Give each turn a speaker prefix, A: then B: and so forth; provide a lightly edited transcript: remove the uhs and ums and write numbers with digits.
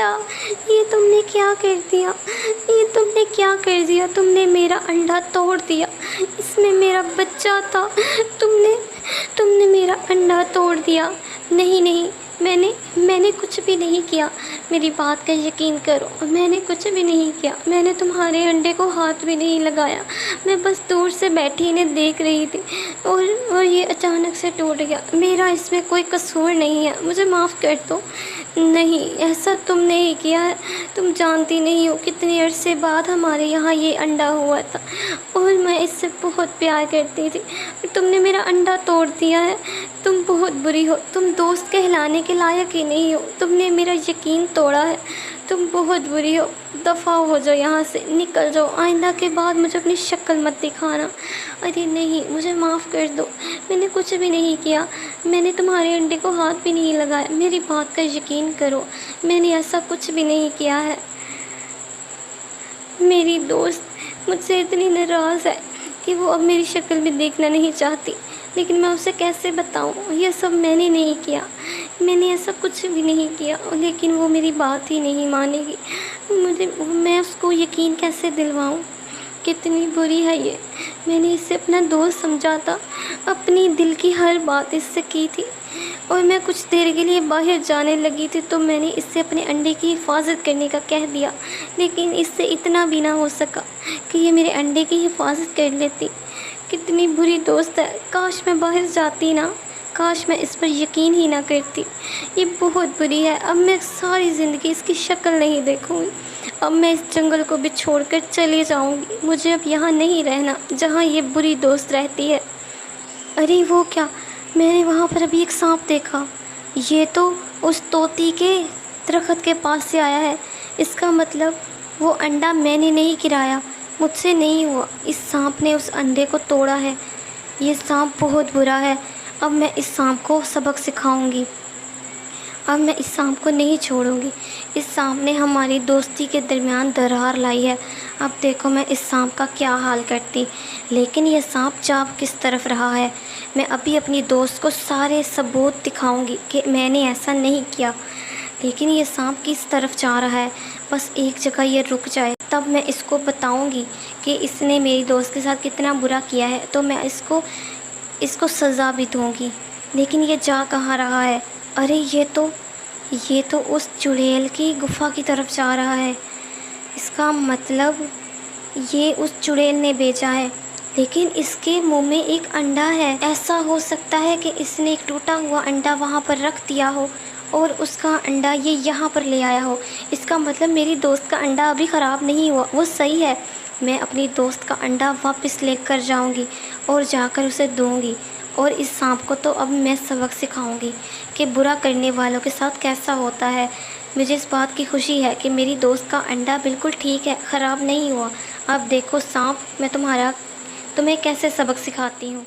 A: کیا؟ یہ تم نے کیا کر دیا؟ یہ تم نے کیا کر دیا؟ تم نے میرا انڈا توڑ دیا، اس میں میرا بچہ تھا، تم نے میرا انڈا توڑ دیا۔ نہیں نہیں، میں نے کچھ بھی نہیں کیا، میری بات کا یقین کرو، میں نے کچھ بھی نہیں کیا، میں نے تمہارے انڈے کو ہاتھ بھی نہیں لگایا، میں بس دور سے بیٹھی انہیں دیکھ رہی تھی اور یہ اچانک سے ٹوٹ گیا، میرا اس میں کوئی قصور نہیں ہے، مجھے معاف کر دو۔ نہیں، ایسا تم نہیں کیا ہے، تم جانتی نہیں ہو کتنے عرصے بعد ہمارے یہاں یہ انڈا ہوا تھا اور میں اس سے بہت پیار کرتی تھی، تم نے میرا انڈا توڑ دیا ہے، تم بہت بری ہو، تم دوست کہلانے کے لائق ہی نہیں ہو، تم نے میرا یقین توڑا ہے، تم بہت بری ہو، دفع ہو جاؤ یہاں سے، نکل جاؤ، آئندہ کے بعد مجھے اپنی شکل مت دکھانا۔ ارے نہیں، مجھے معاف کر دو، میں نے کچھ بھی نہیں کیا، میں نے تمہارے انڈے کو ہاتھ بھی نہیں لگایا، میری بات کا یقین کرو، میں نے ایسا کچھ بھی نہیں کیا ہے۔ میری دوست مجھ سے اتنی ناراض ہے کہ وہ اب میری شکل بھی دیکھنا نہیں چاہتی، لیکن میں اسے کیسے بتاؤں یہ سب میں نے نہیں کیا، میں نے ایسا کچھ بھی نہیں کیا، لیکن وہ میری بات ہی نہیں مانے گی، میں اس کو یقین کیسے دلواؤں؟ کتنی بری ہے یہ، میں نے اسے اپنا دوست سمجھا تھا، اپنی دل کی ہر بات اس سے کی تھی، اور میں کچھ دیر کے لیے باہر جانے لگی تھی تو میں نے اس سے اپنے انڈے کی حفاظت کرنے کا کہہ دیا، لیکن اس سے اتنا بھی نہ ہو سکا کہ یہ میرے انڈے کی حفاظت کر لیتی۔ کتنی بری دوست ہے، کاش میں باہر جاتی نا، کاش میں اس پر یقین ہی نہ کرتی، یہ بہت بری ہے، اب میں ساری زندگی اس کی شکل نہیں دیکھوں گی، اب میں اس جنگل کو بھی چھوڑ کر چلی جاؤں گی، مجھے اب یہاں نہیں رہنا جہاں یہ بری دوست رہتی ہے۔ ارے وہ کیا، میں نے وہاں پر ابھی ایک سانپ دیکھا، یہ تو اس توتی کے درخت کے پاس سے آیا ہے، اس کا مطلب وہ انڈا میں نے نہیں گرایا، مجھ سے نہیں ہوا، اس سانپ نے اس انڈے کو توڑا ہے، یہ سانپ بہت برا ہے، اب میں اس سانپ کو سبق سکھاؤں گی، اب میں اس سانپ کو نہیں چھوڑوں گی، اس سانپ نے ہماری دوستی کے درمیان درار لائی ہے، اب دیکھو میں اس سانپ کا کیا حال کرتی، لیکن یہ سانپ جا کس طرف رہا ہے، میں ابھی اپنی دوست کو سارے ثبوت دکھاؤں گی کہ میں نے ایسا نہیں کیا، لیکن یہ سانپ کس طرف جا رہا ہے، بس ایک جگہ یہ رک جائے تب میں اس کو بتاؤں گی کہ اس نے میری دوست کے ساتھ کتنا برا کیا ہے، تو میں اس کو سزا بھی دوں گی، لیکن یہ جا کہاں رہا ہے؟ ارے یہ تو اس چڑیل کی گفا کی طرف جا رہا ہے، اس کا مطلب یہ اس چڑیل نے بیچا ہے، لیکن اس کے منہ میں ایک انڈا ہے، ایسا ہو سکتا ہے کہ اس نے ایک ٹوٹا ہوا انڈا وہاں پر رکھ دیا ہو اور اس کا انڈا یہ یہاں پر لے آیا ہو، اس کا مطلب میری دوست کا انڈا ابھی خراب نہیں ہوا، وہ صحیح ہے، میں اپنی دوست کا انڈا واپس لے کر جاؤں گی اور جا کر اسے دوں گی، اور اس سانپ کو تو اب میں سبق سکھاؤں گی کہ برا کرنے والوں کے ساتھ کیسا ہوتا ہے۔ مجھے اس بات کی خوشی ہے کہ میری دوست کا انڈا بالکل ٹھیک ہے، خراب نہیں ہوا، اب دیکھو سانپ، میں تمہیں کیسے سبق سکھاتی ہوں۔